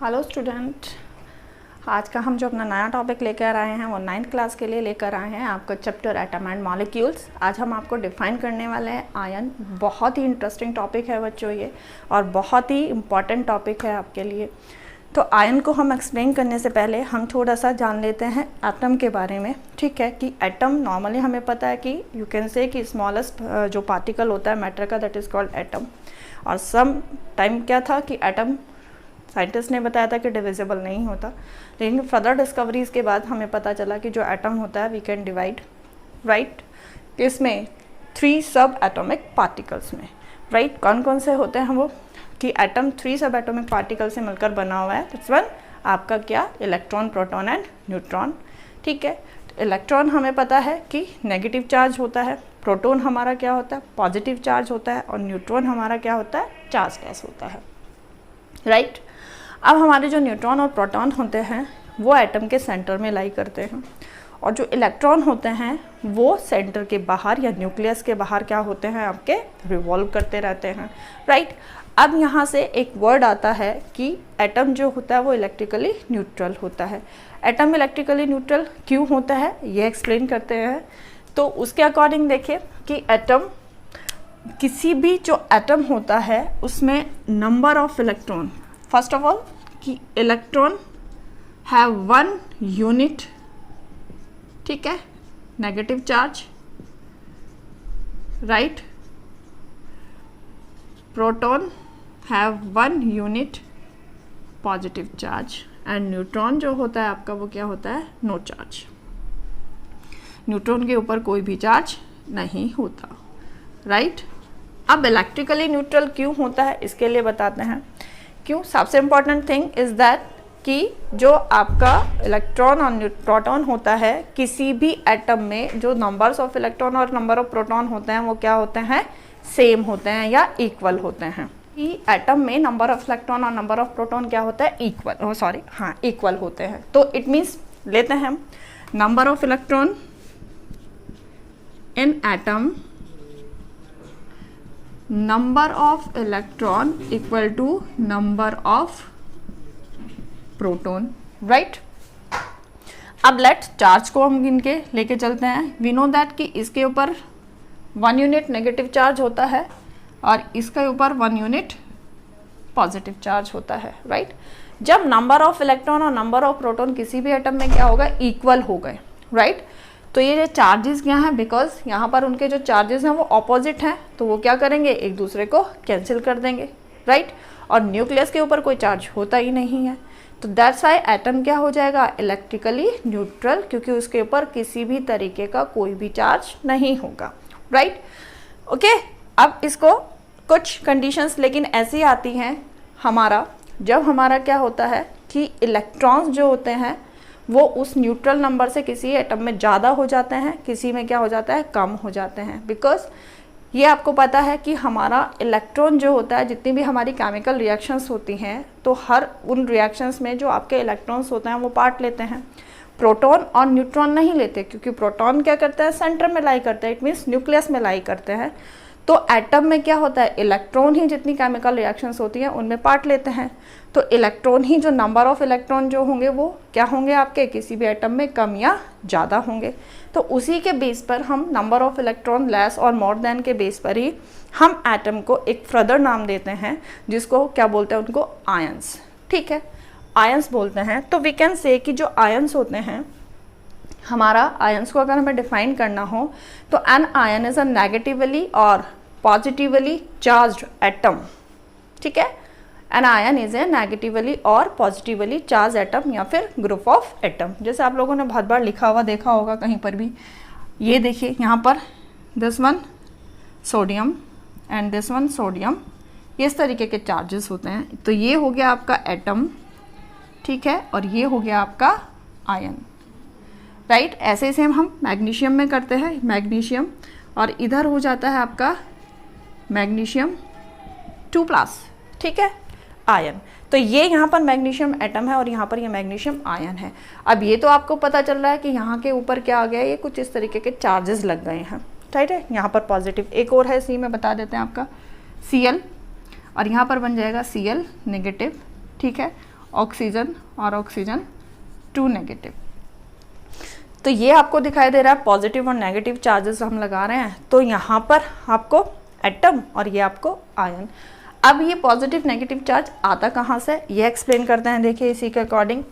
Hello student, आज का हम जो अपना नया टॉपिक लेकर आए हैं वो 9th क्लास के लिए लेकर आए हैं आपका चैप्टर एटम एंड मॉलिक्यूल्स। आज हम आपको डिफाइन करने वाले हैं आयन। बहुत ही इंटरेस्टिंग टॉपिक है बच्चों ये, और बहुत ही इम्पॉर्टेंट टॉपिक है आपके लिए। तो आयन को हम एक्सप्लेन करने से पहले हम थोड़ा सा जान लेते हैं एटम के बारे में। ठीक है, कि एटम नॉर्मली हमें पता है कि यू कैन से कि स्मॉलेस्ट जो पार्टिकल होता है मैटर का, दैट इज़ कॉल्ड एटम। और सम टाइम क्या था कि एटम साइंटिस्ट ने बताया था कि डिविजिबल नहीं होता, लेकिन फर्दर डिस्कवरीज के बाद हमें पता चला कि जो एटम होता है वी कैन डिवाइड, राइट, इसमें 3 सब एटॉमिक पार्टिकल्स में, राइट। कौन कौन से होते हैं वो कि एटम 3 सब एटॉमिक पार्टिकल से मिलकर बना हुआ है। दैट्स वन आपका क्या, इलेक्ट्रॉन, प्रोटॉन एंड न्यूट्रॉन। ठीक है, इलेक्ट्रॉन हमें पता है कि नेगेटिव चार्ज होता है, प्रोटॉन हमारा क्या होता है, पॉजिटिव चार्ज होता है, और न्यूट्रॉन हमारा क्या होता है, चार्ज गैस होता है, राइट। अब हमारे जो न्यूट्रॉन और प्रोटॉन होते हैं वो एटम के सेंटर में लाई करते हैं, और जो इलेक्ट्रॉन होते हैं वो सेंटर के बाहर या न्यूक्लियस के बाहर क्या होते हैं, आपके रिवॉल्व करते रहते हैं, राइट। अब यहाँ से एक वर्ड आता है कि एटम जो होता है वो इलेक्ट्रिकली न्यूट्रल होता है। एटम इलेक्ट्रिकली न्यूट्रल क्यों होता है ये एक्सप्लेन करते हैं। तो उसके अकॉर्डिंग देखिए कि एटम, किसी भी जो एटम होता है उसमें number of electron, first of all कि इलेक्ट्रॉन हैव 1 यूनिट, ठीक है, negative charge, right. Proton have 1 unit positive charge, and neutron जो होता है आपका वो क्या होता है, नो चार्ज। न्यूट्रॉन के ऊपर कोई भी चार्ज नहीं होता, राइट। अब इलेक्ट्रिकली न्यूट्रल क्यों होता है इसके लिए बताते हैं। क्यों, सबसे इम्पॉर्टेंट थिंग इज दैट कि जो आपका इलेक्ट्रॉन और प्रोटॉन होता है, किसी भी एटम में जो नंबर्स ऑफ इलेक्ट्रॉन और नंबर ऑफ प्रोटॉन होते हैं वो क्या होते हैं, सेम होते हैं या इक्वल होते हैं। कि एटम में नंबर ऑफ इलेक्ट्रॉन और नंबर ऑफ प्रोटॉन क्या होता है, इक्वल होते हैं। तो इट मीन्स लेते हैं हम number of electron in atom, number of electron equal to number of proton, right. अब लेट चार्ज को हम इनके लेके चलते हैं। वी नो दैट कि इसके ऊपर 1 यूनिट नेगेटिव चार्ज होता है और इसके ऊपर 1 यूनिट पॉजिटिव चार्ज होता है, राइट। जब नंबर ऑफ इलेक्ट्रॉन और नंबर ऑफ प्रोटॉन किसी भी एटम में क्या होगा, इक्वल हो गए, राइट। तो ये जो चार्जेस क्या हैं, बिकॉज यहाँ पर उनके जो चार्जेस हैं वो ऑपोजिट हैं, तो वो क्या करेंगे, एक दूसरे को कैंसिल कर देंगे, राइट। और न्यूक्लियस के ऊपर कोई चार्ज होता ही नहीं है, तो दैट्स व्हाई एटम क्या हो जाएगा, इलेक्ट्रिकली न्यूट्रल, क्योंकि उसके ऊपर किसी भी तरीके का कोई भी चार्ज नहीं होगा, राइट। ओके, अब इसको कुछ कंडीशंस लेकिन ऐसी आती हैं हमारा, जब हमारा क्या होता है कि इलेक्ट्रॉन्स जो होते हैं वो उस न्यूट्रल नंबर से किसी एटम में ज़्यादा हो जाते हैं, किसी में क्या हो जाता है, कम हो जाते हैं। बिकॉज ये आपको पता है कि हमारा इलेक्ट्रॉन जो होता है, जितनी भी हमारी केमिकल रिएक्शंस होती हैं, तो हर उन रिएक्शंस में जो आपके इलेक्ट्रॉन्स होते हैं वो पार्ट लेते हैं। प्रोटॉन और न्यूट्रॉन नहीं लेते, क्योंकि प्रोटॉन क्या करता है, सेंटर में लाई करता है, इट मीन्स न्यूक्लियस में लाई करते हैं। तो एटम में क्या होता है, इलेक्ट्रॉन ही जितनी केमिकल रिएक्शंस होती हैं उनमें पार्ट लेते हैं। तो इलेक्ट्रॉन ही, जो नंबर ऑफ इलेक्ट्रॉन जो होंगे वो क्या होंगे, आपके किसी भी एटम में कम या ज़्यादा होंगे। तो उसी के बेस पर हम नंबर ऑफ इलेक्ट्रॉन लेस और मोर देन के बेस पर ही हम एटम को एक फर्दर नाम देते हैं, जिसको क्या बोलते हैं, उनको आयंस, ठीक है, आयंस बोलते हैं। तो वी कैन से कि जो आयंस होते हैं, हमारा आयंस को अगर हमें डिफाइन करना हो तो an ion is a negatively और पॉजिटिवली चार्ज्ड एटम, ठीक है। An ion is a negatively और पॉजिटिवली चार्ज एटम या फिर ग्रुप ऑफ एटम। जैसे आप लोगों ने बहुत बार लिखा हुआ देखा होगा कहीं पर भी, ये देखिए यहाँ पर this one sodium and this one sodium, इस तरीके के चार्जेस होते हैं। तो ये हो गया आपका एटम, ठीक है, और ये हो गया आपका आयन, राइट। ऐसे सेम हम मैग्नीशियम में करते हैं, मैग्नीशियम, और इधर हो जाता है आपका मैग्नीशियम 2+, ठीक है, आयन। तो ये यहाँ पर मैग्नीशियम एटम है और यहाँ पर ये मैग्नीशियम आयन है। अब ये तो आपको पता चल रहा है कि यहाँ के ऊपर क्या आ गया, ये कुछ इस तरीके के चार्जेस लग गए हैं, राइट है। यहाँ पर पॉजिटिव, एक और है सी में बता देते हैं आपका Cl, और यहाँ पर बन जाएगा Cl नेगेटिव, ठीक है। ऑक्सीजन और ऑक्सीजन 2 नेगेटिव। तो ये आपको दिखाई दे रहा है पॉजिटिव और नेगेटिव चार्जेस हम लगा रहे हैं। तो यहाँ पर आपको एटम और ये आपको आयन। अब ये पॉजिटिव नेगेटिव चार्ज आता कहाँ से, ये एक्सप्लेन करते हैं। देखिए इसी के अकॉर्डिंग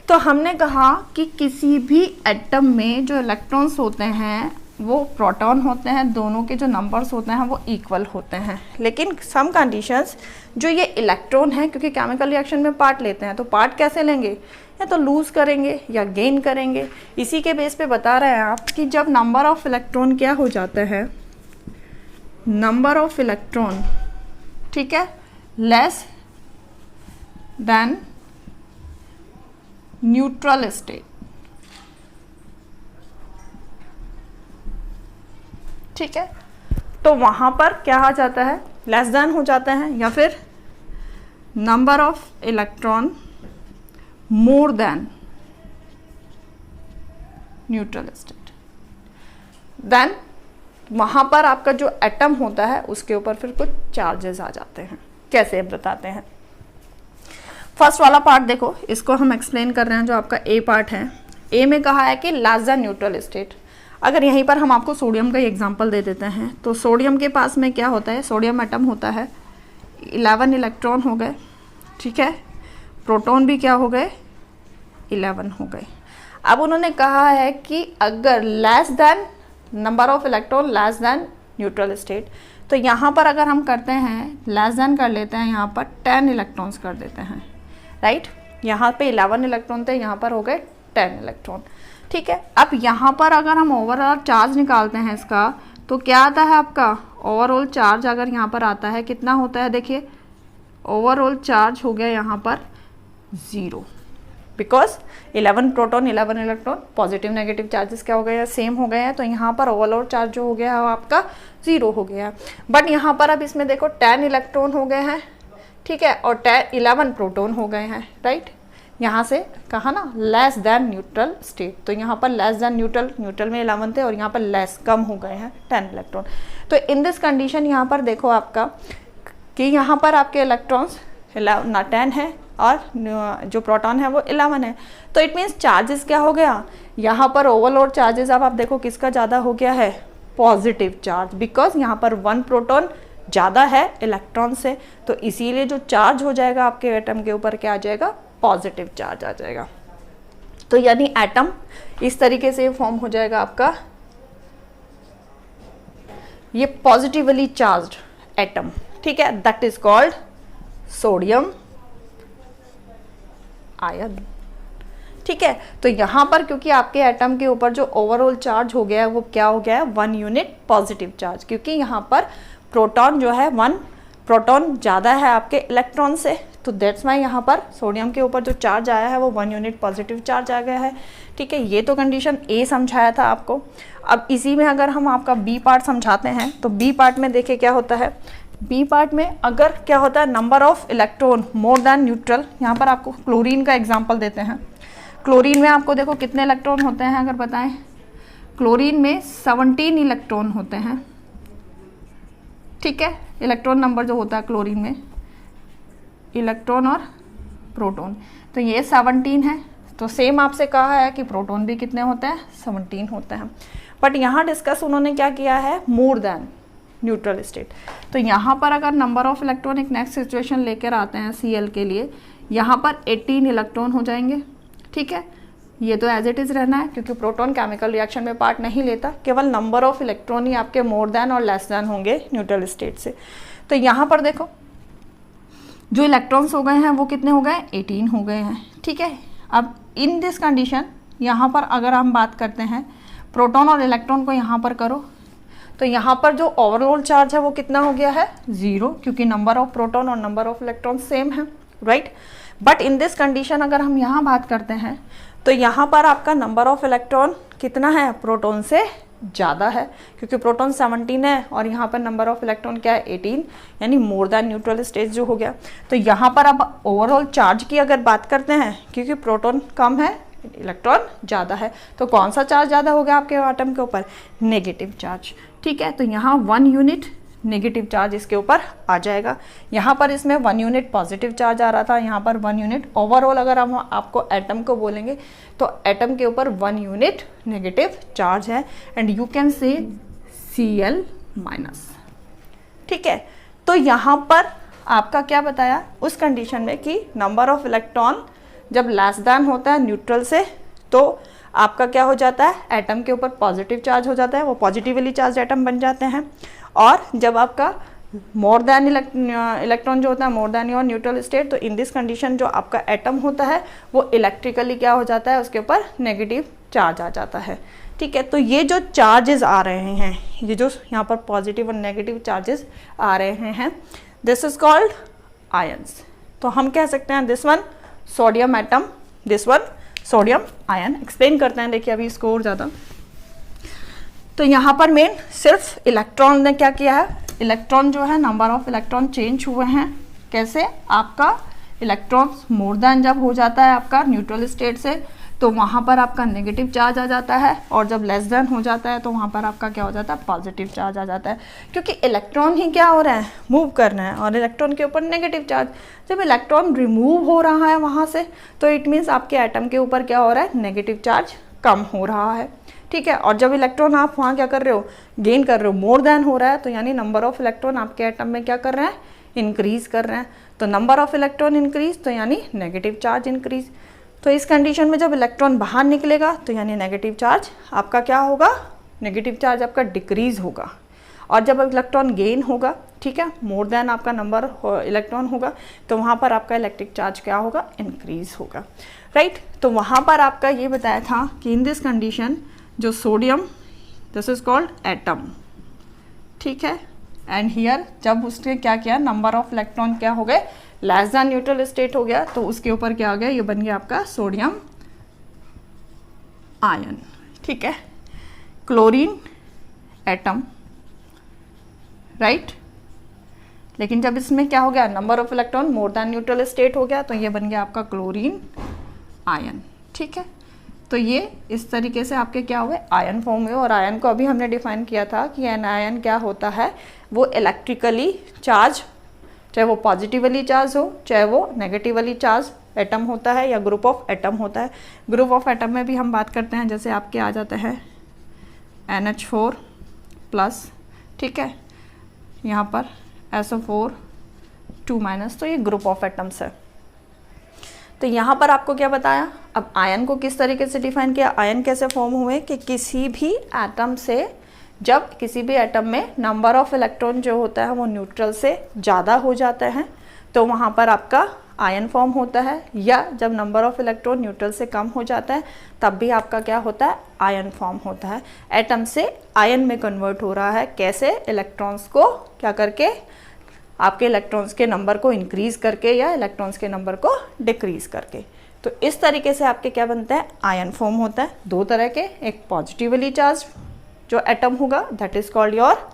तो हमने कहा कि किसी भी एटम में जो इलेक्ट्रॉन्स होते हैं वो प्रोटॉन होते हैं, दोनों के जो नंबर्स होते हैं वो इक्वल होते हैं। लेकिन सम कंडीशंस जो ये इलेक्ट्रॉन है, क्योंकि केमिकल रिएक्शन में पार्ट लेते हैं, तो पार्ट कैसे लेंगे, या तो लूज़ करेंगे या गेन करेंगे। इसी के बेस पे बता रहे हैं आप कि जब नंबर ऑफ इलेक्ट्रॉन क्या हो जाता है, नंबर ऑफ इलेक्ट्रॉन, ठीक है, लेस देन न्यूट्रल स्टेट, ठीक है, तो वहां पर क्या आ जाता है, लेस देन हो जाता है, या फिर number of electron more than neutral state, then वहां पर आपका जो एटम होता है उसके ऊपर फिर कुछ चार्जेस आ जाते हैं। कैसे बताते हैं। फर्स्ट वाला पार्ट देखो, इसको हम एक्सप्लेन कर रहे हैं, जो आपका ए पार्ट है। ए में कहा है कि लेस देन न्यूट्रल स्टेट। अगर यहीं पर हम आपको सोडियम का एग्जांपल दे देते हैं, तो सोडियम के पास में क्या होता है, सोडियम एटम होता है, 11 इलेक्ट्रॉन हो गए, ठीक है, प्रोटॉन भी क्या हो गए, 11 हो गए। अब उन्होंने कहा है कि अगर less than number of electron less than neutral state, तो यहाँ पर अगर हम करते हैं लेस देन कर लेते हैं, यहाँ पर 10 इलेक्ट्रॉन्स कर देते हैं, राइट। यहाँ पे 11 इलेक्ट्रॉन थे, यहाँ पर हो गए 10 इलेक्ट्रॉन, ठीक है। अब यहाँ पर अगर हम ओवरऑल चार्ज निकालते हैं इसका, तो क्या आता है आपका ओवरऑल चार्ज, अगर यहाँ पर आता है कितना होता है, देखिए ओवरऑल चार्ज हो गया यहाँ पर 0, because 11 proton 11 electron, positive negative charges क्या हो गए हैं, सेम हो गए हैं। तो यहाँ पर ओवरऑल चार्ज जो हो गया है वो आपका 0 हो गया है। बट यहाँ पर अब इसमें देखो 10 इलेक्ट्रॉन हो गए हैं, ठीक है, और 11 प्रोटॉन हो गए हैं, राइट। यहाँ से कहा ना लेस देन न्यूट्रल स्टेट, तो यहाँ पर लेस देन न्यूट्रल में 11 थे और यहाँ पर लेस कम हो गए हैं 10 इलेक्ट्रॉन। तो इन दिस कंडीशन यहाँ पर देखो आपका कि यहाँ पर आपके इलेक्ट्रॉन्स 10 है और जो प्रोटॉन है वो 11 है। तो इट मीन्स चार्जेस क्या हो गया, यहाँ पर ओवरऑल चार्जेस अब आप देखो किसका ज़्यादा हो गया है, पॉजिटिव चार्ज, बिकॉज यहाँ पर 1 प्रोटॉन ज़्यादा है इलेक्ट्रॉन से, तो इसीलिए जो चार्ज हो जाएगा आपके एटम के ऊपर क्या आ जाएगा, पॉजिटिव चार्ज आ जाएगा। तो यानी एटम इस तरीके से फॉर्म हो जाएगा आपका, ये पॉजिटिवली चार्ज्ड एटम, ठीक है, that is called sodium ion, ठीक है। तो यहाँ पर क्योंकि आपके एटम के ऊपर जो ओवरऑल चार्ज हो गया है वो क्या हो गया है, 1 यूनिट पॉजिटिव चार्ज, क्योंकि यहाँ पर प्रोटॉन जो है 1 प्रोटॉन ज़्यादा है आपके इलेक्ट्रॉन से, तो दैट्स वाई यहाँ पर सोडियम के ऊपर जो चार्ज आया है वो 1 यूनिट पॉजिटिव चार्ज आ गया है, ठीक है। ये तो कंडीशन ए समझाया था आपको। अब इसी में अगर हम आपका बी पार्ट समझाते हैं, तो बी पार्ट में देखिए क्या होता है, बी पार्ट में अगर क्या होता है, number of electron more than neutral. यहाँ पर आपको क्लोरीन का एग्जाम्पल देते हैं। क्लोरीन में आपको देखो कितने इलेक्ट्रॉन होते हैं, अगर बताएं, क्लोरीन में 17 इलेक्ट्रॉन होते हैं, ठीक है। इलेक्ट्रॉन नंबर जो होता है क्लोरीन में, इलेक्ट्रॉन और प्रोटॉन, तो ये 17 है। तो सेम आपसे कहा है कि प्रोटॉन भी कितने होते हैं, 17 होते हैं। बट यहाँ डिस्कस उन्होंने क्या किया है, मोर देन न्यूट्रल स्टेट। तो यहाँ पर अगर नंबर ऑफ इलेक्ट्रॉन एक नेक्स्ट सिचुएशन लेकर आते हैं Cl के लिए, यहाँ पर 18 इलेक्ट्रॉन हो जाएंगे, ठीक है। ये तो एज इट इज़ रहना है, क्योंकि प्रोटॉन केमिकल रिएक्शन में पार्ट नहीं लेता, केवल नंबर ऑफ इलेक्ट्रॉन ही आपके मोर देन और लेस देन होंगे न्यूट्रल स्टेट से। तो यहाँ पर देखो जो इलेक्ट्रॉन्स हो गए हैं वो कितने हो गए, 18 हो गए हैं, ठीक है। अब इन दिस कंडीशन यहाँ पर अगर हम बात करते हैं प्रोटॉन और इलेक्ट्रॉन को यहाँ पर करो, तो यहाँ पर जो ओवरऑल चार्ज है वो कितना हो गया है, 0, क्योंकि नंबर ऑफ प्रोटॉन और नंबर ऑफ इलेक्ट्रॉन सेम है, right. But in this condition अगर हम यहाँ बात करते हैं, तो यहाँ पर आपका नंबर ऑफ इलेक्ट्रॉन कितना है, प्रोटॉन से ज़्यादा है, क्योंकि प्रोटॉन 17 है और यहाँ पर नंबर ऑफ इलेक्ट्रॉन क्या है, 18, यानी मोर देन न्यूट्रल स्टेट जो हो गया। तो यहाँ पर अब ओवरऑल चार्ज की अगर बात करते हैं, क्योंकि प्रोटॉन कम है इलेक्ट्रॉन ज़्यादा है, तो कौन सा चार्ज ज़्यादा हो गया आपके एटम के ऊपर, नेगेटिव चार्ज, ठीक है। तो यहाँ 1 यूनिट नेगेटिव चार्ज इसके ऊपर आ जाएगा। यहाँ पर इसमें 1 यूनिट पॉजिटिव चार्ज आ रहा था, यहाँ पर 1 यूनिट। ओवरऑल अगर हम आपको एटम को बोलेंगे तो एटम के ऊपर 1 यूनिट नेगेटिव चार्ज है and you can say Cl minus. ठीक है, तो यहाँ पर आपका क्या बताया उस कंडीशन में कि नंबर ऑफ इलेक्ट्रॉन जब लेस देन होता है न्यूट्रल से तो आपका क्या हो जाता है, एटम के ऊपर पॉजिटिव चार्ज हो जाता है, वो पॉजिटिवली चार्ज एटम बन जाते हैं। और जब आपका मोर देन इलेक्ट्रॉन जो होता है more than your neutral state, तो इन दिस कंडीशन जो आपका एटम होता है वो इलेक्ट्रिकली क्या हो जाता है, उसके ऊपर नेगेटिव चार्ज आ जाता है। ठीक है, तो ये जो चार्जेस आ रहे हैं, ये जो यहाँ पर पॉजिटिव और नेगेटिव चार्जेस आ रहे हैं, दिस इज कॉल्ड आयंस। तो हम कह सकते हैं this one sodium atom, this one sodium ion. Explain करते हैं, देखिए अभी इसको और ज़्यादा। तो यहाँ पर मेन सिर्फ इलेक्ट्रॉन ने क्या किया है, इलेक्ट्रॉन जो है नंबर ऑफ इलेक्ट्रॉन चेंज हुए हैं। कैसे, आपका इलेक्ट्रॉन्स मोर देन जब हो जाता है आपका न्यूट्रल स्टेट से तो वहाँ पर आपका नेगेटिव चार्ज आ जाता है, और जब लेस देन हो जाता है तो वहाँ पर आपका क्या हो जाता है, पॉजिटिव चार्ज आ जाता है। क्योंकि इलेक्ट्रॉन ही क्या हो रहा है, मूव कर रहे हैं, और इलेक्ट्रॉन के ऊपर नेगेटिव चार्ज। जब इलेक्ट्रॉन रिमूव हो रहा है वहाँ से तो इट मीन्स आपके एटम के ऊपर क्या हो रहा है, नेगेटिव चार्ज कम हो रहा है। ठीक है, और जब इलेक्ट्रॉन आप वहाँ क्या कर रहे हो, गेन कर रहे हो, मोर देन हो रहा है, तो यानी नंबर ऑफ इलेक्ट्रॉन आपके एटम में क्या कर रहे हैं, इंक्रीज कर रहे हैं। तो नंबर ऑफ इलेक्ट्रॉन इंक्रीज तो यानी नेगेटिव चार्ज इंक्रीज। तो इस कंडीशन में जब इलेक्ट्रॉन बाहर निकलेगा तो यानी नेगेटिव चार्ज आपका क्या होगा, नेगेटिव चार्ज आपका डिक्रीज होगा। और जब इलेक्ट्रॉन गेन होगा, ठीक है, मोर देन आपका नंबर इलेक्ट्रॉन होगा, तो वहाँ पर आपका इलेक्ट्रिक चार्ज क्या होगा, इंक्रीज होगा। राइट, तो वहाँ पर आपका ये बताया था कि इन दिस कंडीशन जो sodium, this is called atom. ठीक है, एंड हियर जब उसने क्या किया, नंबर ऑफ इलेक्ट्रॉन क्या हो गए, लेस देन न्यूट्रल स्टेट हो गया, तो उसके ऊपर क्या हो गया, ये बन गया आपका सोडियम आयन। ठीक है, क्लोरीन एटम, राइट। लेकिन जब इसमें क्या हो गया, number of electron more than neutral state हो गया, तो ये बन गया आपका क्लोरीन आयन। ठीक है, तो ये इस तरीके से आपके क्या हुए, आयन फॉर्म हुए। और आयन को अभी हमने डिफाइन किया था कि एन आयन क्या होता है, वो इलेक्ट्रिकली चार्ज, चाहे वो पॉजिटिवली चार्ज हो चाहे वो नेगेटिवली चार्ज एटम होता है या ग्रुप ऑफ एटम होता है। ग्रुप ऑफ एटम में भी हम बात करते हैं, जैसे आपके आ जाते हैं NH4 प्लस, ठीक है, यहाँ पर SO4 2 माइनस, तो ये ग्रुप ऑफ एटम्स है। तो यहाँ पर आपको क्या बताया, अब आयन को किस तरीके से डिफाइन किया, आयन कैसे फॉर्म हुए कि किसी भी एटम से, जब किसी भी एटम में नंबर ऑफ इलेक्ट्रॉन जो होता है वो न्यूट्रल से ज़्यादा हो जाते हैं तो वहाँ पर आपका आयन फॉर्म होता है, या जब नंबर ऑफ इलेक्ट्रॉन न्यूट्रल से कम हो जाता है तब भी आपका क्या होता है, आयन फॉर्म होता है। एटम से आयन में कन्वर्ट हो रहा है, कैसे, इलेक्ट्रॉन्स को क्या करके, आपके इलेक्ट्रॉन्स के नंबर को इंक्रीज करके या इलेक्ट्रॉन्स के नंबर को डिक्रीज करके। तो इस तरीके से आपके क्या बनते हैं, आयन फॉर्म होता है। दो तरह के, एक पॉजिटिवली चार्ज जो एटम होगा that is called your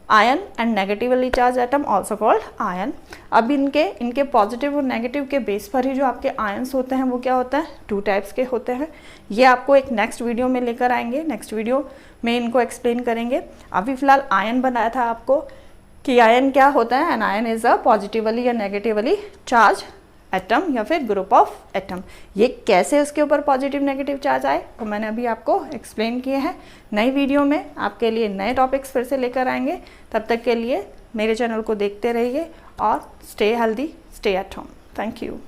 ion, and negatively charge atom also called ion. अब इनके पॉजिटिव और नेगेटिव के बेस पर ही जो आपके आयंस होते हैं वो क्या होता है, 2 टाइप्स के होते हैं। ये आपको एक नेक्स्ट वीडियो में लेकर आएंगे, नेक्स्ट वीडियो में इनको एक्सप्लेन करेंगे। अभी फिलहाल आयन बनाया था आपको कि आयन क्या होता है, an ion is a positively या नेगेटिवली चार्ज एटम या फिर ग्रुप ऑफ एटम। ये कैसे उसके ऊपर पॉजिटिव नेगेटिव चार्ज आए तो मैंने अभी आपको एक्सप्लेन किए हैं। नई वीडियो में आपके लिए नए टॉपिक्स फिर से लेकर आएंगे। तब तक के लिए मेरे चैनल को देखते रहिए और stay healthy, stay at home. Thank you.